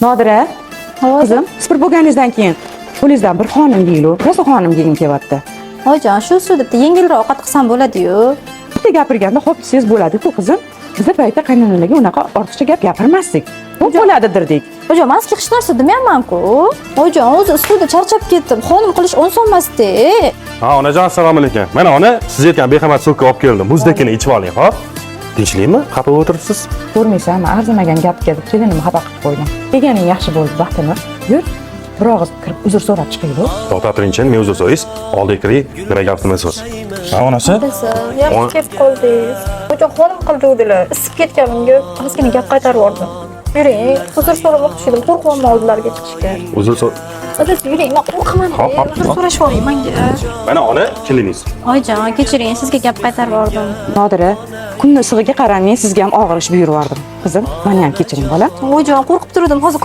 Nodira, qizim, supur bo'lganingizdan keyin qo'lingizdan bir xonim deylu, rosa xonim degim kelyapti. Oyijon, shu sudda yengilroq ovqat qilsam bo'ladi-yu. Bitta gapirganda xo'p siz bo'ladi-ku qizim. Bizda paytda qaynonlarga unaqa ortiqcha gap gapirmasdik. Xo'p bo'ladi dirdik. Oyijon, men sizga hech narsa demayapman-ku. Oyijon, o'zi ustida charchab ketdim. Xonim qilish osonmas-da. Ha, onajon, assalomu alaykum. Mana ona, siz aytgan behamat sokka olib keldim. Muzdakini ichib oling, xo'p? Tinchlikmi? Xafa o'tiribsiz? Ko'rmaysanmi, arzimagan gapga kelinimni xafa qilib qo'ydim. Kelganing yaxshi bo'ldi, Baxtimir. Yur, bir og'iz kirib uzr so'rab chiqaylik. To'xtab turingchi, men uzr so'rays. Oldiga kiring, nima gapimiz so'z. Ha, onasi? Yaxshi kelib qoldingiz. Oyijon, xonim qildi-dedilar. Isib ketganimga ozgina gap qaytarib yubordim. Yuring, uzr so'ramoqchi edim. Qo'rqyapman oldilariga chiqishga. Uzr so'r. Siz yuring, men qo'rqaman. Uzr so'rash voy menga. Mana ona, keliningiz. Oyijon, kechiring, sizga gap qaytarib yubordim. Nodira, kunni sig'iga qaramay sizga ham og'ir ish buyurib yubordim. Qizim, meni ham kechiring bolam. Oyijon, qo'rqib turdim. Hozir